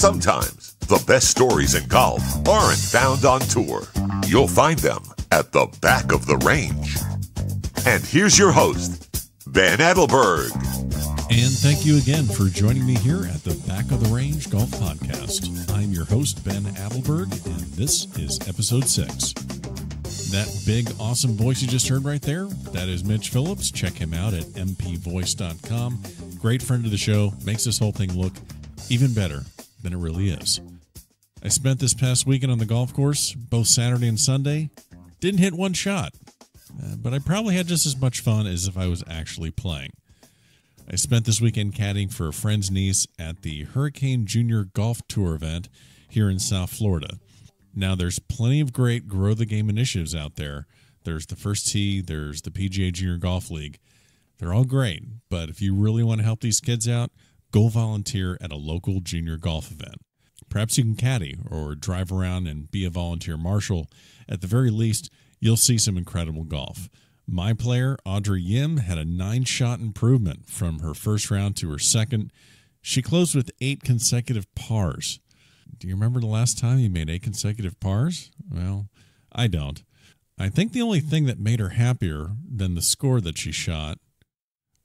Sometimes the best stories in golf aren't found on tour. You'll find them at the back of the range. And here's your host, Ben Adelberg. And thank you again for joining me here at the Back of the Range Golf Podcast. I'm your host, Ben Adelberg, and this is episode 6. That big, awesome voice you just heard right there, that is Mitch Phillips. Check him out at mpvoice.com. Great friend of the show, makes this whole thing look even better than it really is. I spent this past weekend on the golf course, both Saturday and Sunday. Didn't hit one shot, but I probably had just as much fun as if I was actually playing. I spent this weekend caddying for a friend's niece at the Hurricane Junior Golf Tour event here in South Florida. Now, there's plenty of great Grow the Game initiatives out there. There's the First Tee, there's the PGA Junior Golf League. They're all great, but if you really want to help these kids out, go volunteer at a local junior golf event. Perhaps you can caddy or drive around and be a volunteer marshal. At the very least, you'll see some incredible golf. My player, Audrey Yim, had a 9-shot improvement from her first round to her second. She closed with 8 consecutive pars. Do you remember the last time you made 8 consecutive pars? Well, I don't. I think the only thing that made her happier than the score that she shot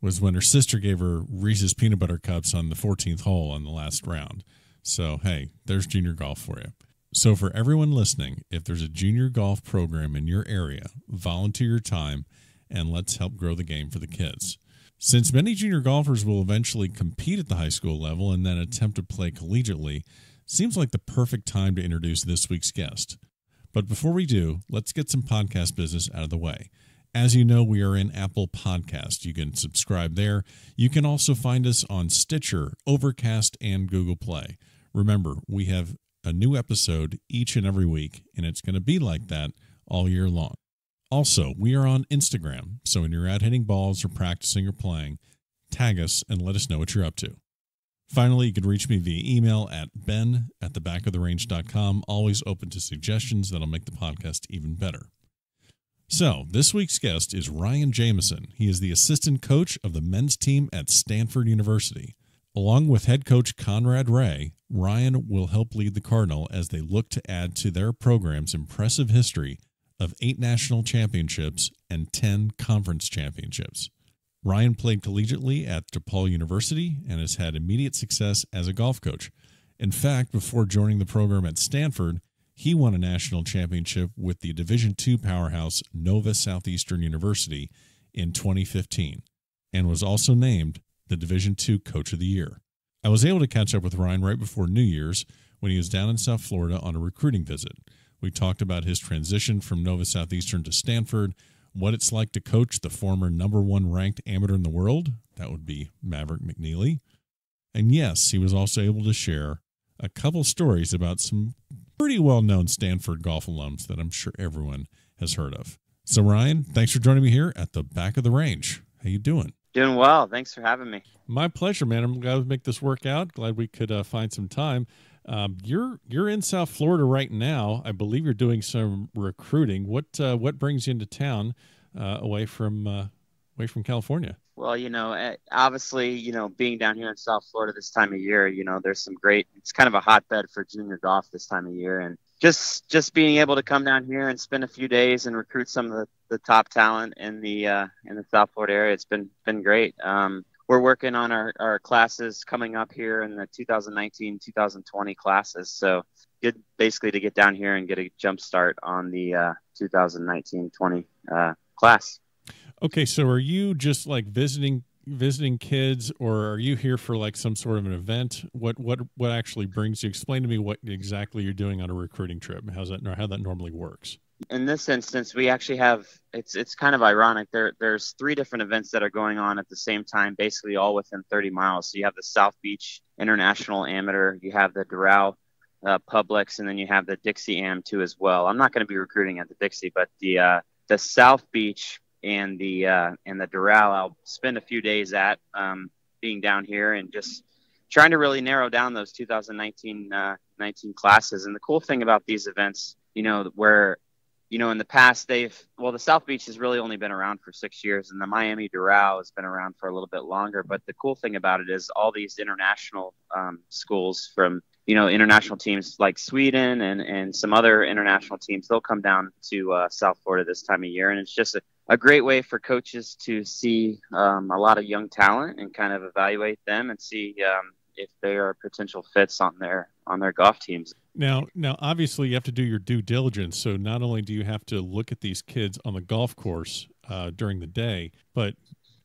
was when her sister gave her Reese's Peanut Butter Cups on the 14th hole on the last round. So, hey, there's junior golf for you. So for everyone listening, if there's a junior golf program in your area, volunteer your time and let's help grow the game for the kids. Since many junior golfers will eventually compete at the high school level and then attempt to play collegiately, seems like the perfect time to introduce this week's guest. But before we do, let's get some podcast business out of the way. As you know, we are in Apple Podcast. You can subscribe there. You can also find us on Stitcher, Overcast, and Google Play. Remember, we have a new episode each and every week, and it's going to be like that all year long. Also, we are on Instagram, so when you're out hitting balls or practicing or playing, tag us and let us know what you're up to. Finally, you can reach me via email at ben@thebackoftherange.com, always open to suggestions that'll make the podcast even better. So, this week's guest is Ryan Jamison. He is the assistant coach of the men's team at Stanford University. Along with head coach Conrad Ray, Ryan will help lead the Cardinal as they look to add to their program's impressive history of 8 national championships and 10 conference championships. Ryan played collegiately at DePaul University and has had immediate success as a golf coach. In fact, before joining the program at Stanford, he won a national championship with the Division II powerhouse Nova Southeastern University in 2015 and was also named the Division II Coach of the Year. I was able to catch up with Ryan right before New Year's when he was down in South Florida on a recruiting visit. We talked about his transition from Nova Southeastern to Stanford, what it's like to coach the former number 1 ranked amateur in the world, that would be Maverick McNeely. And yes, he was also able to share a couple stories about some pretty well-known Stanford golf alums that I'm sure everyone has heard of. So Ryan, thanks for joining me here at the Back of the Range. How you doing? Doing well. Thanks for having me. My pleasure, man. I'm glad we make this work out. Glad we could find some time. You're in South Florida right now. I believe you're doing some recruiting. What brings you into town away from California? Well, obviously, being down here in South Florida this time of year, there's some great. It's kind of a hotbed for junior golf this time of year, and just being able to come down here and spend a few days and recruit some of the top talent in the South Florida area. It's been great. We're working on our classes coming up here in the 2019-2020 classes. So good basically to get down here and get a jump start on the 2019-20 class. Okay, so are you just like visiting kids, or are you here for like some sort of an event? What actually brings you? Explain to me what exactly you're doing on a recruiting trip. How that normally works? In this instance, we actually have it's kind of ironic. There's 3 different events that are going on at the same time, basically all within 30 miles. So you have the South Beach International Amateur, you have the Doral Publix, and then you have the Dixie Am too as well. I'm not going to be recruiting at the Dixie, but the South Beach and the Doral, I'll spend a few days at being down here and just trying to really narrow down those 2019 classes. And the cool thing about these events, where in the past the South Beach has really only been around for 6 years, and the Miami Doral has been around for a little bit longer. But the cool thing about it is all these international schools from international teams like Sweden and some other international teams, they'll come down to South Florida this time of year. And it's just a great way for coaches to see a lot of young talent and kind of evaluate them and see if they are potential fits on their golf teams. Now, obviously, you have to do your due diligence. So not only do you have to look at these kids on the golf course during the day, but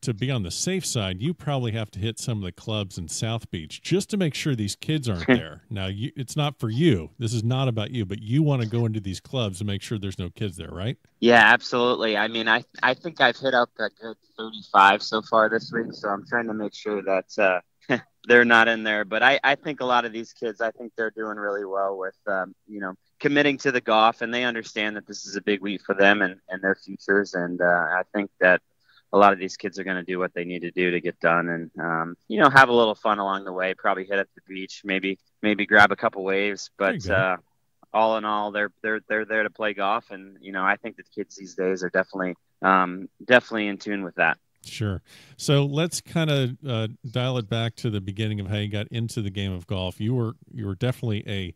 to be on the safe side, you probably have to hit some of the clubs in South Beach just to make sure these kids aren't there. Now, it's not for you. This is not about you, but you want to go into these clubs and make sure there's no kids there, right? Yeah, absolutely. I mean, I think I've hit up a good 35 so far this week, so I'm trying to make sure that they're not in there. But I think a lot of these kids, I think they're doing really well with, committing to the golf, and they understand that this is a big week for them and their futures. And I think that a lot of these kids are going to do what they need to do to get done and, have a little fun along the way, probably hit at the beach, maybe grab a couple waves. But all in all, they're there to play golf. And, I think the kids these days are definitely in tune with that. Sure. So let's kind of dial it back to the beginning of how you got into the game of golf. You were definitely a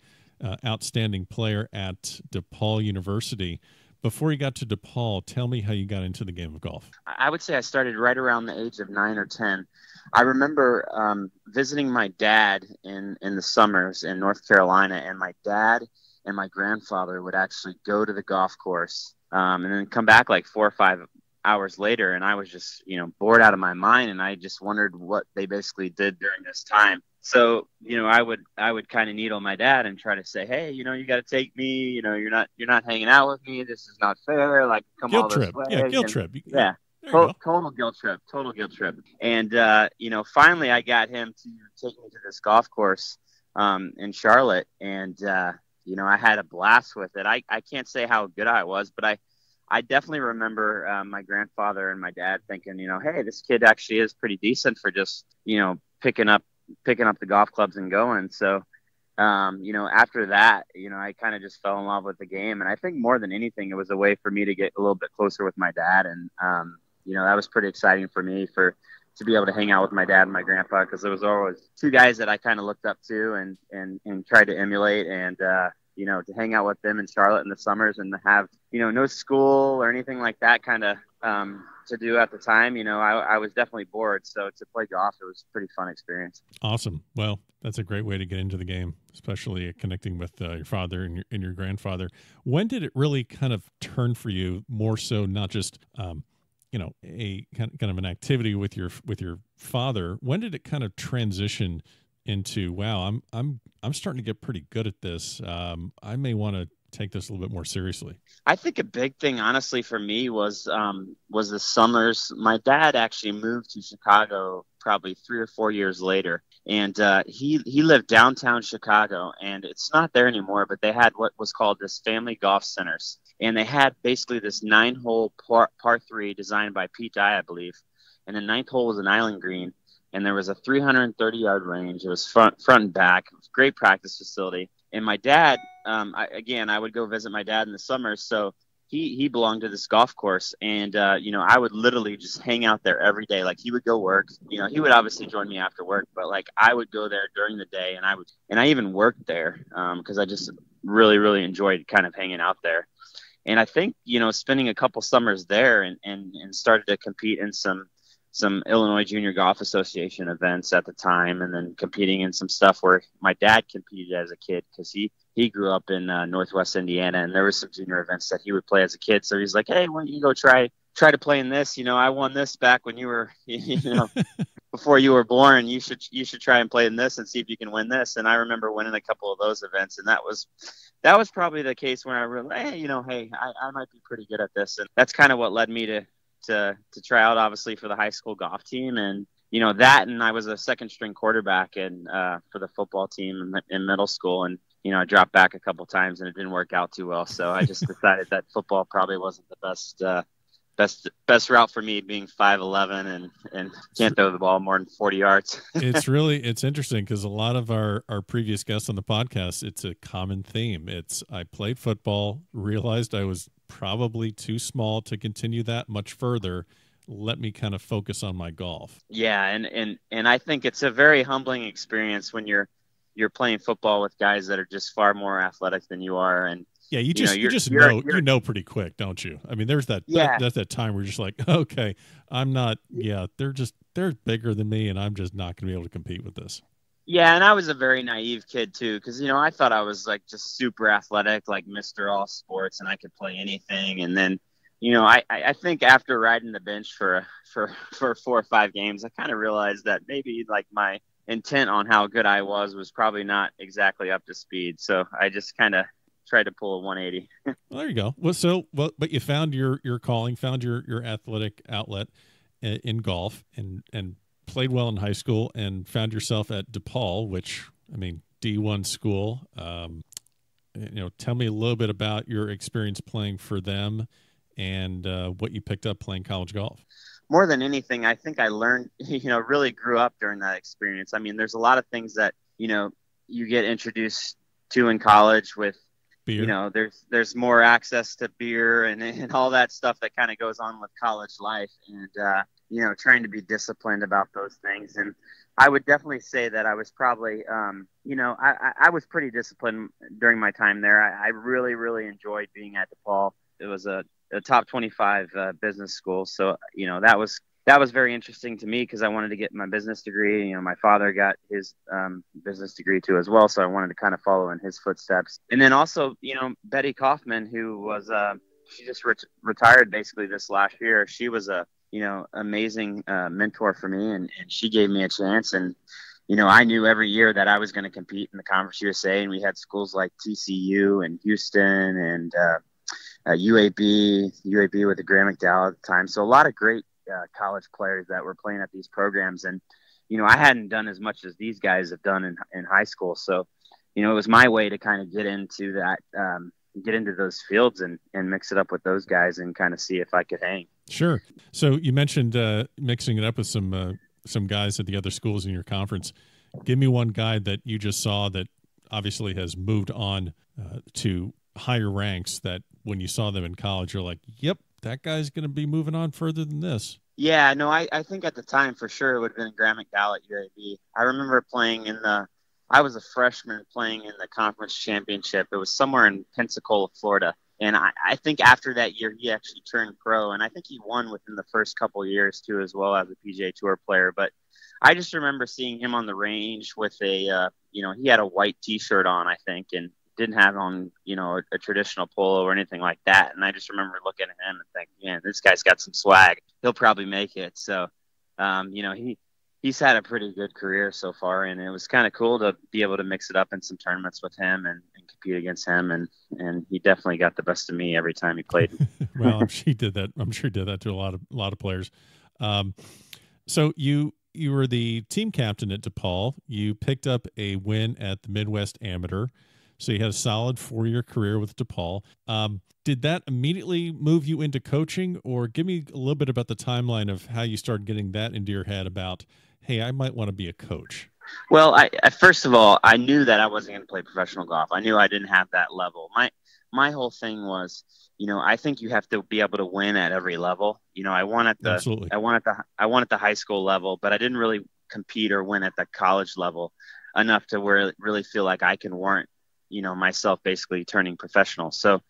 outstanding player at DePaul University. Before you got to DePaul, tell me how you got into the game of golf. I would say I started right around the age of 9 or 10. I remember visiting my dad in the summers in North Carolina, and my dad and my grandfather would actually go to the golf course and then come back like 4 or 5 hours later, and I was just bored out of my mind, and I just wondered what they basically did during this time. So I would kind of needle my dad and try to say, hey, you got to take me, you're not hanging out with me, this is not fair, like come all this way. Guilt trip. Yeah, total guilt trip. And finally I got him to take me to this golf course in Charlotte, and I had a blast with it. I can't say how good I was, but I definitely remember my grandfather and my dad thinking, hey, this kid actually is pretty decent for just, picking up the golf clubs and going. So, after that, I kind of just fell in love with the game. And I think more than anything, it was a way for me to get a little bit closer with my dad. And, that was pretty exciting for me to be able to hang out with my dad and my grandpa, because there was always two guys that I kind of looked up to and tried to emulate, and, to hang out with them in Charlotte in the summers and to have, no school or anything like that kind of to do at the time. I was definitely bored. So to play golf, it was a pretty fun experience. Awesome. Well, that's a great way to get into the game, especially connecting with your father and your grandfather. When did it really kind of turn for you more so, not just, a kind of an activity with your father? When did it kind of transition into, wow, I'm starting to get pretty good at this. I may want to take this a little bit more seriously? I think a big thing, honestly, for me was the summers. My dad actually moved to Chicago probably 3 or 4 years later, and he lived downtown Chicago, and it's not there anymore, but they had what was called this family golf centers, and they had basically this 9-hole par 3 designed by Pete Dye, I believe, and the 9th hole was an island green, and there was a 330-yard range. It was front and back. It was a great practice facility. And my dad, I would go visit my dad in the summers. So he belonged to this golf course. And, I would literally just hang out there every day. Like, he would go work. He would obviously join me after work. But, like, I would go there during the day. And I even worked there because I just really, really enjoyed kind of hanging out there. And I think, spending a couple summers there and started to compete in some Illinois Junior Golf Association events at the time, and then competing in some stuff where my dad competed as a kid, because he grew up in Northwest Indiana, and there was some junior events that he would play as a kid. So he's like, hey, why don't you go try to play in this? I won this back when you were, before you were born. You should try and play in this and see if you can win this. And I remember winning a couple of those events, and that was probably the case when I realized, hey, I might be pretty good at this. And that's kind of what led me to try out, obviously, for the high school golf team. And and I was a second string quarterback for the football team in middle school, and I dropped back a couple times and it didn't work out too well, so I just decided that football probably wasn't the best route for me, being 5'11" and can't throw the ball more than 40 yards. It's interesting, because a lot of our previous guests on the podcast, it's a common theme. I played football, realized I was probably too small to continue that much further. Let me kind of focus on my golf. Yeah. And I think it's a very humbling experience when you're you're playing football with guys that are just far more athletic than you are. And yeah, you know pretty quick, don't you? I mean, there's that time where you're just like, okay, I'm not. Yeah, they're bigger than me, and I'm just not going to be able to compete with this. Yeah, and I was a very naive kid too, because I thought I was like just super athletic, like Mr. All Sports, and I could play anything. And then, I think after riding the bench for 4 or 5 games, I kind of realized that maybe like my intent on how good I was probably not exactly up to speed. So I just kind of tried to pull a 180. Well, there you go. But you found your calling, found your athletic outlet in golf, and played well in high school, and found yourself at DePaul, which, I mean, D1 school. Tell me a little bit about your experience playing for them and what you picked up playing college golf. More than anything, I think I learned, really grew up during that experience. I mean, there's a lot of things that, you get introduced to in college with beer. There's more access to beer and all that stuff that kind of goes on with college life, and trying to be disciplined about those things. And I would definitely say that I was probably I was pretty disciplined during my time there. I really, really enjoyed being at DePaul. It was a top 25 business school, so that was very interesting to me because I wanted to get my business degree. My father got his business degree too as well, so I wanted to kind of follow in his footsteps. And then also, Betty Kaufman, who was she just retired basically this last year. She was a amazing mentor for me, and she gave me a chance. And I knew every year that I was going to compete in the Conference USA, and we had schools like TCU and Houston and UAB with the Graham McDowell at the time. So a lot of great college players that were playing at these programs. And, I hadn't done as much as these guys have done in high school. So, it was my way to kind of get into that, get into those fields and mix it up with those guys and kind of see if I could hang. Sure. So you mentioned mixing it up with some guys at the other schools in your conference. Give me one guy that you just saw that obviously has moved on to higher ranks, that when you saw them in college, you're like, yep, that guy's going to be moving on further than this. Yeah, no, I think at the time for sure it would have been Graham McDowell at UAB. I remember playing I was a freshman playing in the conference championship. It was somewhere in Pensacola, Florida. And I think after that year, he actually turned pro. And I think he won within the first couple of years too, as well as a PGA Tour player. But I just remember seeing him on the range with he had a white T-shirt on, I think, and didn't have on, a traditional polo or anything like that. And I just remember looking at him and thinking, man, this guy's got some swag. He'll probably make it. So, he's had a pretty good career so far, and it was kind of cool to be able to mix it up in some tournaments with him and compete against him. And he definitely got the best of me every time he played. Well, I'm sure he did that to a lot of players. So you were the team captain at DePaul. You picked up a win at the Midwest Amateur. So you had a solid 4-year career with DePaul. Did that immediately move you into coaching, or give me a little bit about the timeline of how you started getting that into your head about, hey, I might want to be a coach? Well, first of all, I knew that I wasn't going to play professional golf. I knew I didn't have that level. My whole thing was, I think you have to be able to win at every level. I won at the high school level, but I didn't really compete or win at the college level enough to really feel like I can warrant, myself basically turning professional. So,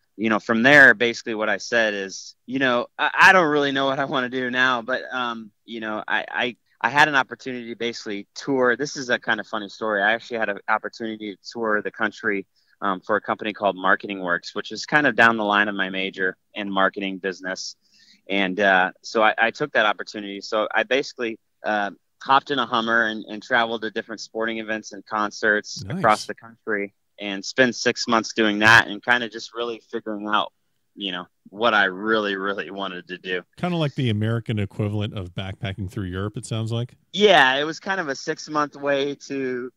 from there, basically what I said is, I don't really know what I want to do now, but, I had an opportunity to basically tour. This is a kind of funny story. I actually had an opportunity to tour the country for a company called Marketing Works, which is kind of down the line of my major in marketing business. And so I took that opportunity. So I basically hopped in a Hummer and traveled to different sporting events and concerts across the country, and spent 6 months doing that and kind of just really figuring out, what I really, really wanted to do. Kind of like the American equivalent of backpacking through Europe, it sounds like. Yeah, it was kind of a 6-month way to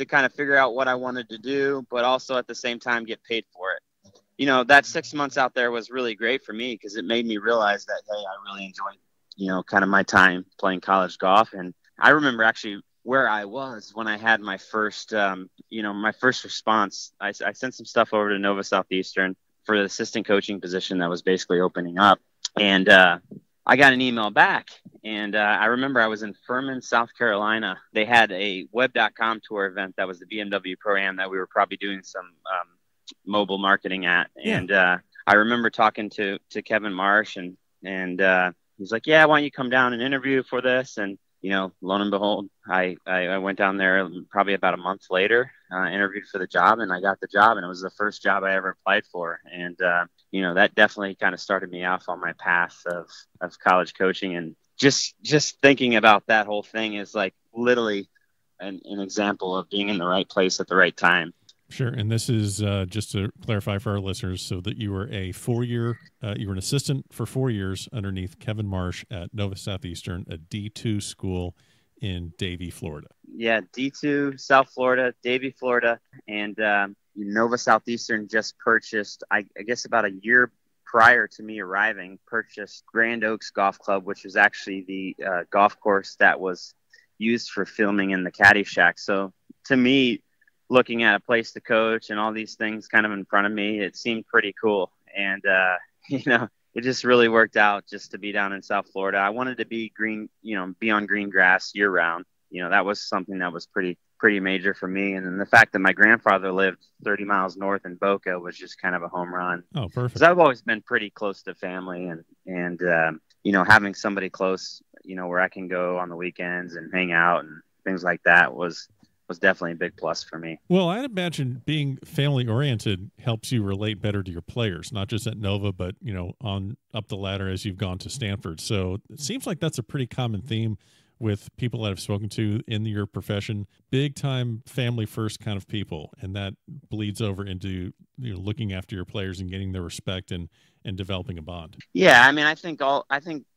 kind of figure out what I wanted to do, but also at the same time get paid for it. That 6 months out there was really great for me because it made me realize that, hey, I really enjoyed, kind of my time playing college golf. And I remember actually where I was when I had my first, my first response. I sent some stuff over to Nova Southeastern for the assistant coaching position that was basically opening up. And I got an email back, And I remember I was in Furman, South Carolina. They had a web.com tour event that was the BMW Pro-Am that we were probably doing some mobile marketing at. Yeah. And I remember talking to Kevin Marsh, and he's like, yeah, why don't you come down and interview for this? And, lo and behold, I went down there probably about a month later, interviewed for the job, and I got the job, and it was the first job I ever applied for. And, that definitely kind of started me off on my path of college coaching. And just thinking about that whole thing is like literally an example of being in the right place at the right time. Sure. And this is just to clarify for our listeners, so that you were a 4-year, you were an assistant for 4 years underneath Kevin Marsh at Nova Southeastern, a D2 school in Davie, Florida. Yeah, D2, South Florida, Davie, Florida. And Nova Southeastern just purchased, I guess about a year prior to me arriving, purchased Grand Oaks Golf Club, which was actually the golf course that was used for filming in the Caddy Shack. So to me, looking at a place to coach and all these things kind of in front of me, it seemed pretty cool. And, it just really worked out just to be down in South Florida. I wanted to be green, be on green grass year round. That was something that was pretty major for me. And then the fact that my grandfather lived 30 miles north in Boca was just kind of a home run. Oh, perfect. Because I've always been pretty close to family, and having somebody close, where I can go on the weekends and hang out and things like that was definitely a big plus for me. Well, I'd imagine being family oriented helps you relate better to your players, not just at Nova, but, on up the ladder as you've gone to Stanford. So it seems like that's a pretty common theme with people that I've spoken to in your profession, big time family first kind of people. And that bleeds over into looking after your players and getting their respect and developing a bond. Yeah. I mean, I think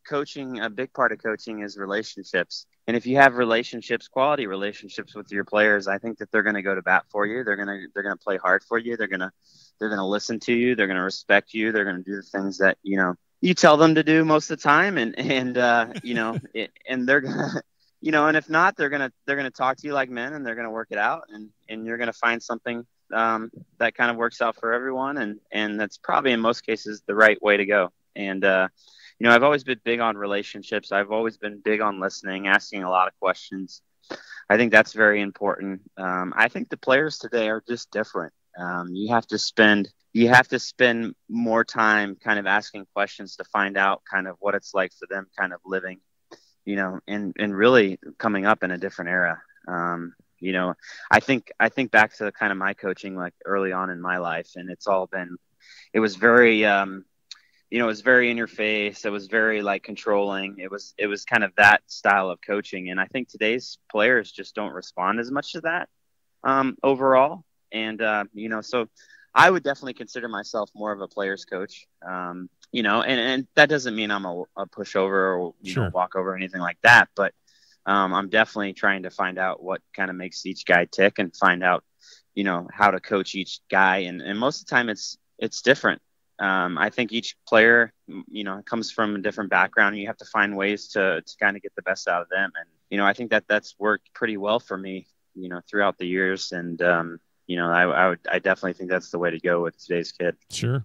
coaching, a big part of coaching is relationships. And if you have relationships, quality relationships with your players, I think that they're going to go to bat for you. They're going to play hard for you. They're going to listen to you. They're going to respect you. They're going to do the things that, you tell them to do most of the time. And and they're going to, and if not, they're going to talk to you like men, and they're going to work it out, and you're going to find something that kind of works out for everyone. And that's probably in most cases the right way to go. And, I've always been big on relationships. I've always been big on listening, asking a lot of questions. I think that's very important. I think the players today are just different. You have to spend more time kind of asking questions to find out kind of what it's like for them kind of living, and really coming up in a different era. I think back to kind of my coaching, like early on in my life, and it was very, it was very in your face. It was very like controlling. It was kind of that style of coaching. And I think today's players just don't respond as much to that overall. And, so I would definitely consider myself more of a player's coach, and that doesn't mean I'm a pushover or, Sure. Walk over or anything like that. But I'm definitely trying to find out what kind of makes each guy tick and find out, how to coach each guy. And most of the time it's different. I think each player, comes from a different background. You have to find ways to kind of get the best out of them. And, I think that's worked pretty well for me, throughout the years. And, I definitely think that's the way to go with today's kid. Sure.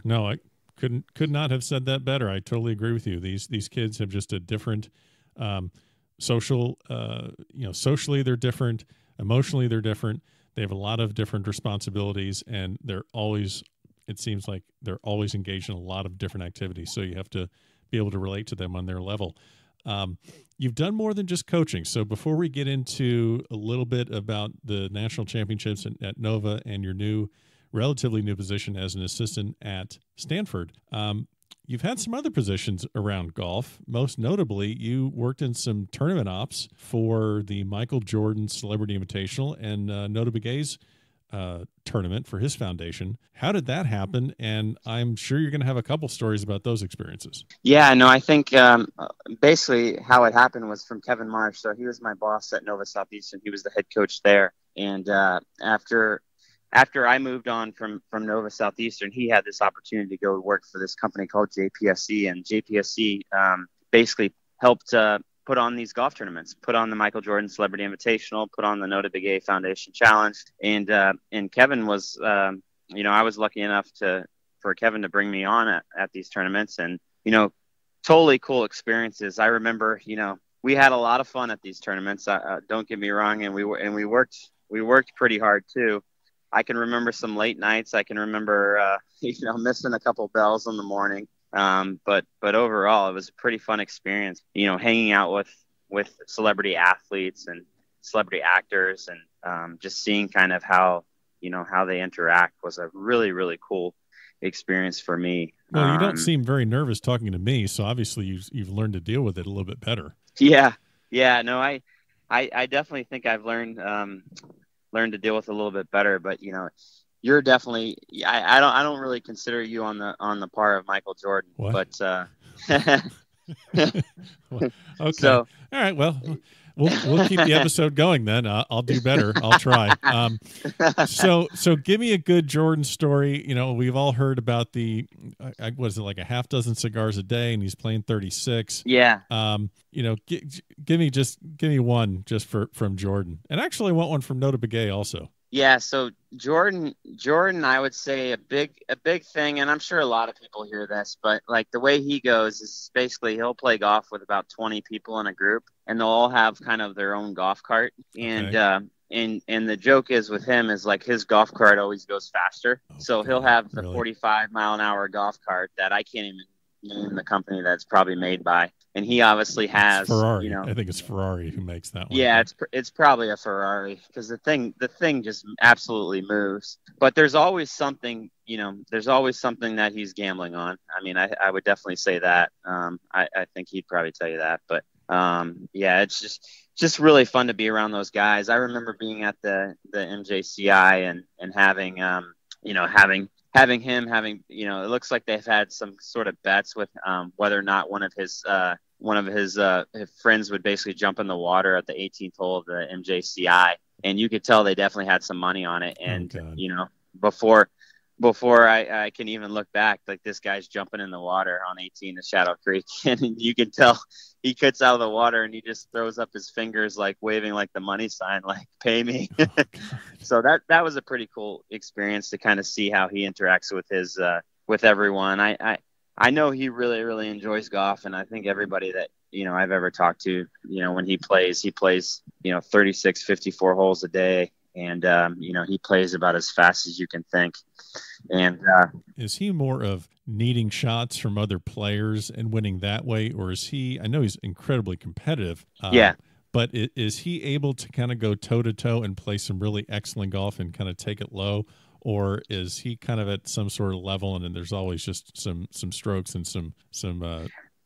No, I could not have said that better. I totally agree with you. These kids have just a different, socially they're different. Emotionally, they're different. They have a lot of different responsibilities, and it seems like they're always engaged in a lot of different activities. So you have to be able to relate to them on their level. You've done more than just coaching. So before we get into a little bit about the national championships at Nova and your relatively new position as an assistant at Stanford, you've had some other positions around golf. Most notably, you worked in some tournament ops for the Michael Jordan Celebrity Invitational and Nota Begae's tournament for his foundation. How did that happen? And I'm sure you're going to have a couple stories about those experiences. Yeah, no, I think basically how it happened was from Kevin Marsh. So he was my boss at Nova Southeastern. He was the head coach there. And after I moved on from Nova Southeastern, he had this opportunity to go work for this company called JPSC. And JPSC basically helped put on these golf tournaments, put on the Michael Jordan Celebrity Invitational, put on the Nota Begae Foundation Challenge. And Kevin was, I was lucky enough for Kevin to bring me on at these tournaments. And, totally cool experiences. I remember, we had a lot of fun at these tournaments. Don't get me wrong. And we worked pretty hard too. I can remember some late nights. I can remember, missing a couple bells in the morning. But overall, it was a pretty fun experience, hanging out with celebrity athletes and celebrity actors, and just seeing kind of how they interact was a really, really cool experience for me. Well, you don't seem very nervous talking to me, so obviously you've learned to deal with it a little bit better. Yeah. No, I definitely think I've learned to deal with it a little bit better. But you're definitely. I don't really consider you on the par of Michael Jordan. What? But okay. So, all right. Well, we'll keep the episode going then. I'll do better. I'll try. So give me a good Jordan story. We've all heard about the, what is it, like a half dozen cigars a day, and he's playing 36. Yeah. Give me one just from Jordan, and actually I want one from Nota Begay also. Yeah, so Jordan, I would say a big thing, and I'm sure a lot of people hear this, but like the way he goes is basically he'll play golf with about 20 people in a group, and they'll all have kind of their own golf cart. And and the joke is with him is like his golf cart always goes faster. So he'll have the 45-mile-an-hour golf cart that I can't even name the company that's probably made by. And he obviously has Ferrari. I think it's Ferrari who makes that one. Yeah, it's probably a Ferrari, because the thing just absolutely moves. But there's always something, that he's gambling on. I mean, I would definitely say that. I think he'd probably tell you that. But yeah, it's just really fun to be around those guys. I remember being at the MJCI and having it looks like they've had some sort of bets with whether or not one of his friends would basically jump in the water at the 18th hole of the MJCI, and you could tell they definitely had some money on it. And before I can even look back, like this guy's jumping in the water on 18 at Shadow Creek, and you can tell he gets out of the water and he just throws up his fingers, like waving like the money sign, like pay me. So that was a pretty cool experience to kind of see how he interacts with his with everyone. I know he really, really enjoys golf, and I think everybody that I've ever talked to, when he plays 36, 54 holes a day. And, he plays about as fast as you can think. And is he more of needing shots from other players and winning that way? Or is he, I know he's incredibly competitive. Yeah. But is he able to kind of go toe to toe and play some really excellent golf and kind of take it low? Or is he kind of at some sort of level and then there's always just some strokes and some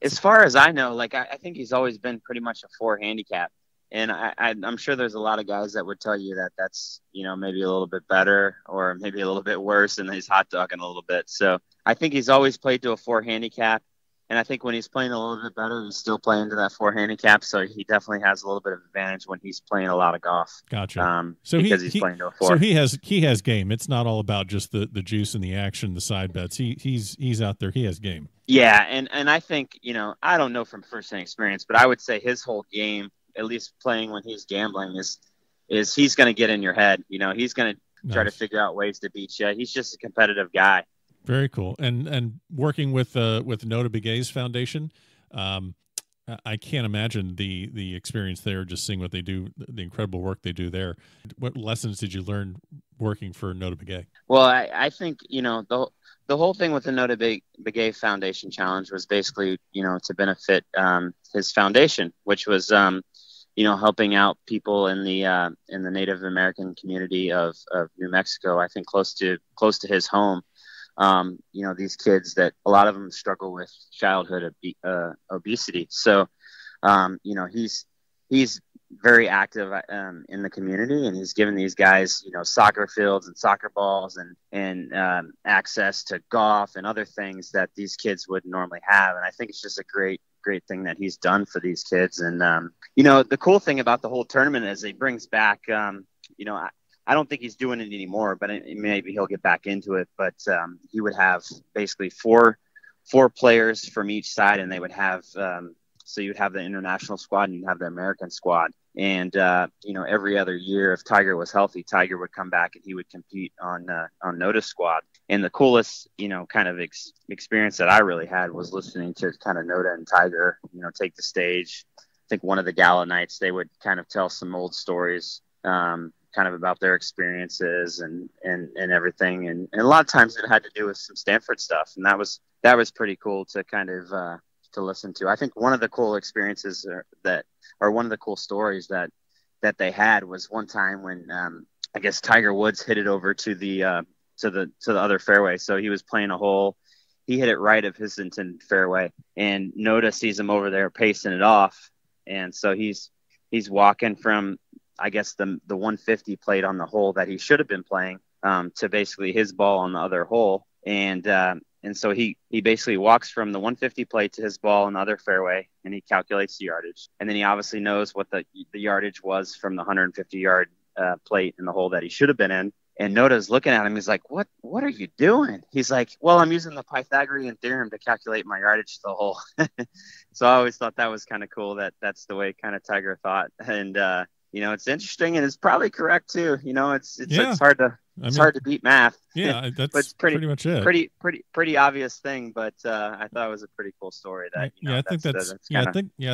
as far as I know, like I think he's always been pretty much a 4 handicap. And I'm sure there's a lot of guys that would tell you that that's, maybe a little bit better or maybe a little bit worse, and he's hot dogging a little bit. So I think he's always played to a 4 handicap. And I think when he's playing a little bit better, he's still playing to that 4 handicap. So he definitely has a little bit of advantage when he's playing a lot of golf. Gotcha. Because he's playing to a 4. So he has game. It's not all about just the juice and the action, the side bets. He's out there. He has game. Yeah. And I think, I don't know from firsthand experience, but I would say his whole game, at least playing when he's gambling, is he's going to get in your head. He's going to try to figure out ways to beat you. He's just a competitive guy. Very cool. And working with Nota Begay's foundation, I can't imagine the experience there, just seeing what they do, the incredible work they do there. What lessons did you learn working for Nota Begay? Well, I think, the whole thing with the Nota Begay Foundation Challenge was basically, to benefit his foundation, which was, helping out people in the Native American community of New Mexico. I think close to his home. These kids that a lot of them struggle with childhood obesity. So, he's very active in the community, and he's given these guys, soccer fields and soccer balls and access to golf and other things that these kids would normally have. And I think it's just a great thing that he's done for these kids. And, the cool thing about the whole tournament is he brings back, I don't think he's doing it anymore, but maybe he'll get back into it. But he would have basically four players from each side, and they would have So you'd have the international squad and you'd have the American squad. And, every other year, if Tiger was healthy, Tiger would come back and he would compete on Noda's squad. And the coolest, kind of experience that I really had was listening to kind of Noda and Tiger, take the stage. I think one of the gala nights, they would kind of tell some old stories, kind of about their experiences and everything. And a lot of times it had to do with some Stanford stuff. And that was pretty cool to kind of, to listen to. I think one of the cool experiences or one of the cool stories that they had was one time when, I guess Tiger Woods hit it over to the other fairway. So he was playing a hole. He hit it right of his intended fairway, and Noda sees him over there pacing it off. And so he's walking from, I guess, the 150 played on the hole that he should have been playing, to basically his ball on the other hole. And so he basically walks from the 150 plate to his ball on the other fairway, and he calculates the yardage. And then he obviously knows what the yardage was from the 150-yard plate in the hole that he should have been in. And Noda's looking at him. He's like, what are you doing? He's like, well, I'm using the Pythagorean theorem to calculate my yardage to the hole. So I always thought that was kind of cool that's the way kind of Tiger thought. And, it's interesting, and it's probably correct too. It's hard to beat math. Yeah, that's but it's pretty much it. Pretty obvious thing, but I thought it was a pretty cool story. That I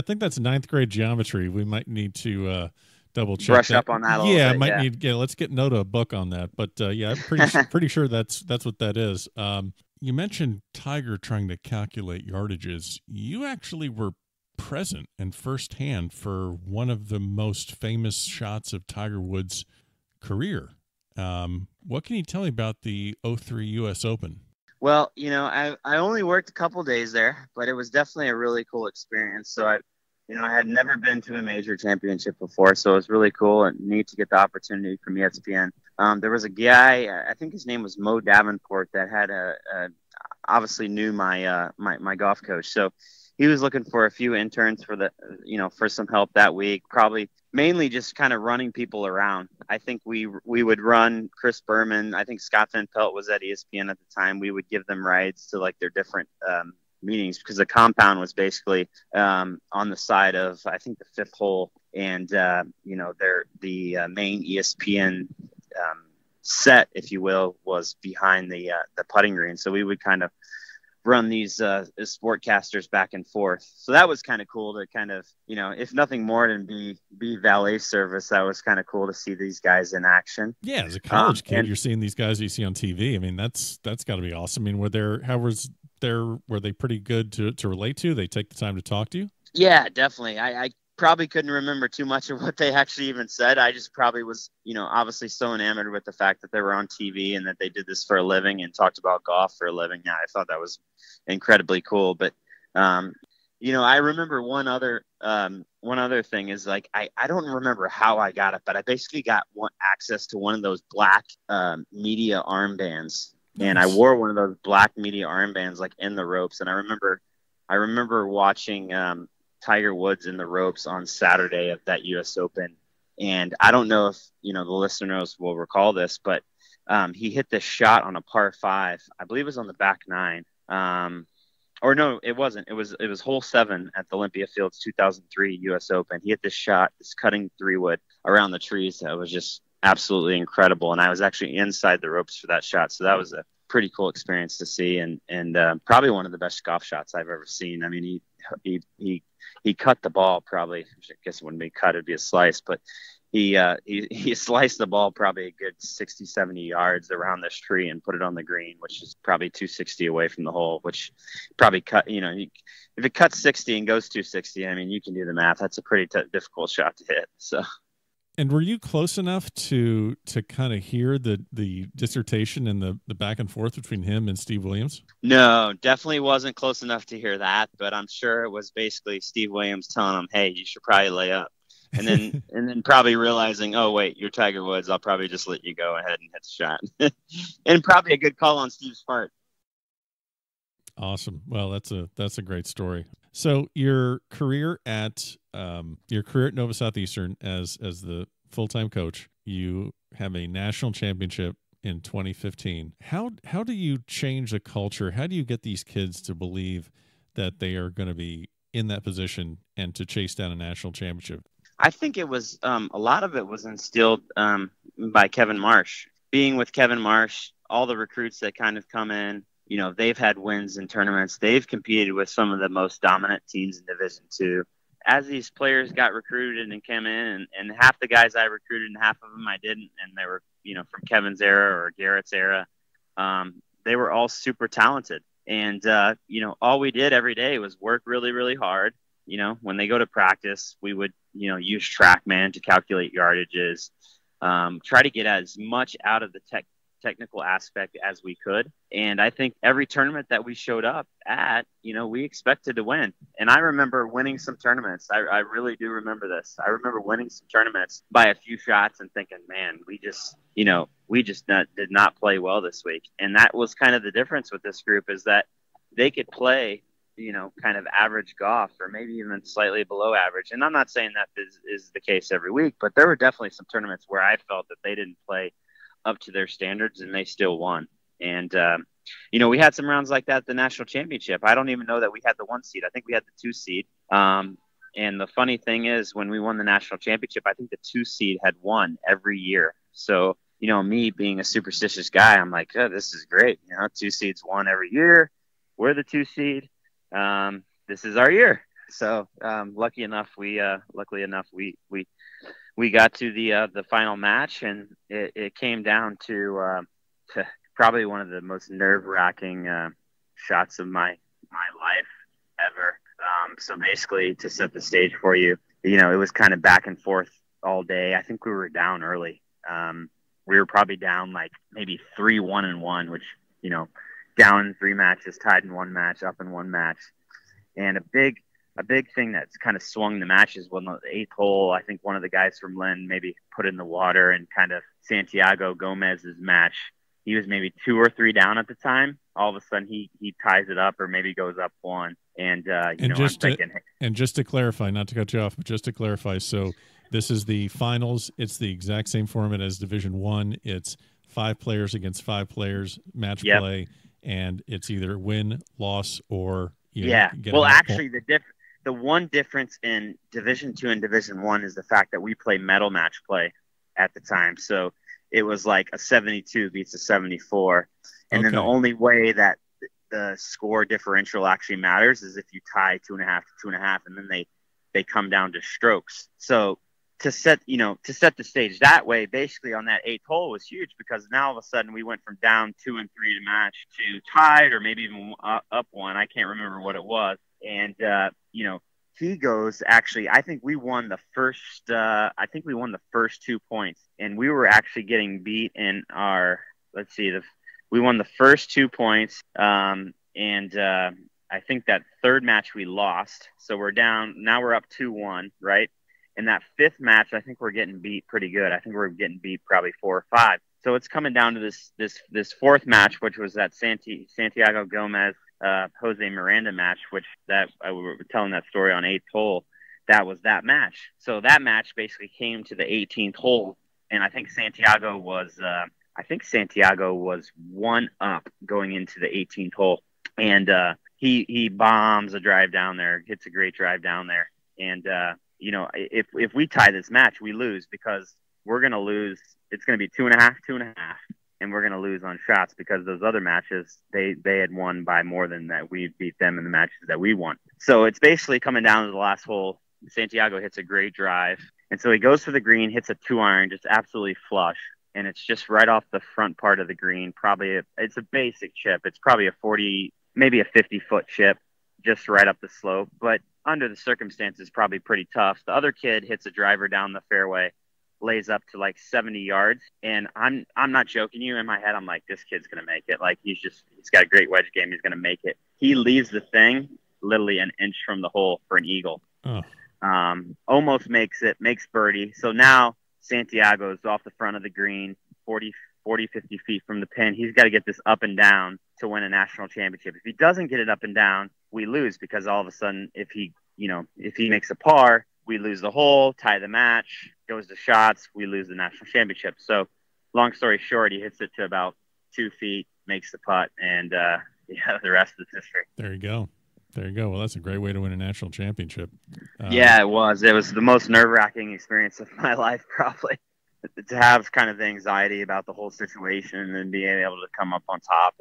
think that's ninth grade geometry. We might need to double check. Brush up on that. A little bit, need. Yeah, let's get Noda a book on that. But I'm pretty sure that's what that is. You mentioned Tiger trying to calculate yardages. You actually were present and firsthand for one of the most famous shots of Tiger Woods' career. What can you tell me about the 03 U.S. Open? Well, I only worked a couple days there, but it was definitely a really cool experience. So I had never been to a major championship before, so it was really cool and neat to get the opportunity from ESPN. There was a guy, I think his name was Mo Davenport, that had obviously knew my golf coach. So he was looking for a few interns for some help that week, probably mainly just kind of running people around. I think we would run Chris Berman. I think Scott Van Pelt was at ESPN at the time. We would give them rides to like their different meetings, because the compound was basically on the side of, I think, the fifth hole, and the main ESPN set, if you will, was behind the putting green. So we would kind of run these sportcasters back and forth. So that was kind of cool to kind of, if nothing more than be valet service. That was kind of cool to see these guys in action. Yeah, as a college kid, you're seeing these guys you see on TV. I mean, that's got to be awesome. I mean, were they pretty good to relate to? They take the time to talk to you? Yeah, definitely. I probably couldn't remember too much of what they actually even said. I just probably was, obviously so enamored with the fact that they were on TV and that they did this for a living and talked about golf for a living. Yeah, I thought that was incredibly cool. But, I remember one other thing is, like, I don't remember how I got it, but I basically got access to one of those black media armbands. Nice. And I wore one of those black media armbands, like, in the ropes. And I remember watching Tiger Woods in the ropes on Saturday of that U.S. Open. And I don't know if, the listeners will recall this, but he hit this shot on a par 5. I believe it was on the back 9. Or no, it wasn't. It was hole 7 at the Olympia Fields 2003 U.S. Open. He hit this shot, this cutting 3-wood around the trees. That was just absolutely incredible. And I was actually inside the ropes for that shot. So that was a pretty cool experience to see, and probably one of the best golf shots I've ever seen. I mean, he cut the ball probably, I guess it wouldn't be cut, it'd be a slice, but he sliced the ball probably a good 60, 70 yards around this tree and put it on the green, which is probably 260 away from the hole, which probably cut, if it cuts 60 and goes 260, I mean, you can do the math. That's a pretty difficult shot to hit. So. And were you close enough to kind of hear the dissertation and the back and forth between him and Steve Williams? No, definitely wasn't close enough to hear that, but I'm sure it was basically Steve Williams telling him, hey, you should probably lay up. And then probably realizing, oh, wait, you're Tiger Woods. I'll probably just let you go ahead and hit the shot. And probably a good call on Steve's part. Awesome. Well, that's a great story. So your career at Nova Southeastern as the full-time coach, you have a national championship in 2015. How do you change the culture? How do you get these kids to believe that they are going to be in that position and to chase down a national championship? I think it was a lot of it was instilled by Kevin Marsh. Being with Kevin Marsh, all the recruits that kind of come in, you know, they've had wins in tournaments. They've competed with some of the most dominant teams in Division II. As these players got recruited and came in, and half the guys I recruited and half of them I didn't, and they were, you know, from Kevin's era or Garrett's era, they were all super talented. And, you know, all we did every day was work really, really hard. You know, when they go to practice, we would, you know, use TrackMan to calculate yardages, try to get as much out of the technical aspect as we could. And I think every tournament that we showed up at, you know, we expected to win. And I remember winning some tournaments. I really do remember this. I remember winning some tournaments by a few shots and thinking, man, we just did not play well this week. And that was kind of the difference with this group, is that they could play, you know, kind of average golf or maybe even slightly below average. And I'm not saying that is the case every week, but there were definitely some tournaments where I felt that they didn't play up to their standards and they still won. And, you know, we had some rounds like that at the national championship. I don't even know that we had the 1 seed. I think we had the 2 seed. And the funny thing is, when we won the national championship, I think the 2 seed had won every year. So, you know, me being a superstitious guy, I'm like, oh, this is great. You know, 2 seeds won every year. We're the 2 seed. This is our year. So, luckily enough, we got to the final match, and it came down to probably one of the most nerve-wracking shots of my life ever. So basically, to set the stage for you, you know, it was kind of back and forth all day. I think we were down early. We were probably down like maybe 3-1-1, which, you know, down in 3 matches, tied in 1 match, up in 1 match. And a big thing that's kind of swung the matches when the 8th hole, I think one of the guys from Lynn maybe put in the water, and kind of Santiago Gomez's match, he was maybe 2 or 3 down at the time. All of a sudden he ties it up, or maybe goes up 1. And, just to clarify, not to cut you off, but just to clarify, so this is the finals. It's the exact same format as Division I. It's 5 players against 5 players, match play, and it's either win, loss, or well, actually, the one difference in Division II and Division I is the fact that we play medal match play at the time. So it was like a 72 beats a 74, and then the only way that the score differential actually matters is if you tie 2.5 to 2.5, and then they come down to strokes. So to set the stage that way, basically on that 8th hole was huge, because now all of a sudden we went from down 2 and 3 to match to tied, or maybe even up 1. I can't remember what it was. And, you know, he goes, actually, I think we won the first 2 points, and we were actually getting beat in our, we won the first 2 points. And I think that 3rd match we lost. So we're down, now we're up 2-1, right? And that 5th match, I think we're getting beat pretty good. I think we're getting beat probably 4 or 5. So it's coming down to this 4th match, which was that Santiago Gomez, Jose Miranda match, which that we were telling that story on 8th hole. That was that match. So that match basically came to the 18th hole, and I think Santiago was 1 up going into the 18th hole, and he bombs a drive down there, hits a great drive down there, and you know, if we tie this match, we lose, because we're going to lose. It's going to be 2.5, and we're going to lose on shots, because those other matches, they had won by more than that. We beat them in the matches that we won. So it's basically coming down to the last hole. Santiago hits a great drive, and so he goes for the green, hits a 2-iron, just absolutely flush, and it's just right off the front part of the green. It's a basic chip. It's probably a 40, maybe a 50-foot chip, just right up the slope, but under the circumstances, probably pretty tough. The other kid hits a driver down the fairway, lays up to like 70 yards. And I'm not joking you. In my head, I'm like, this kid's going to make it. Like, he's got a great wedge game. He's going to make it. He leaves the thing literally an inch from the hole for an eagle. Almost makes it, makes birdie. So now Santiago's off the front of the green, 40, 50 feet from the pin. He's got to get this up and down to win a national championship. If he doesn't get it up and down, we lose, because all of a sudden, if he makes a par, we lose the hole, tie the match, goes to shots, we lose the national championship. So long story short, he hits it to about 2 feet, makes the putt, and the rest is history. There you go. There you go. Well, that's a great way to win a national championship. Yeah, it was. It was the most nerve-wracking experience of my life, probably, to have kind of the anxiety about the whole situation and being able to come up on top.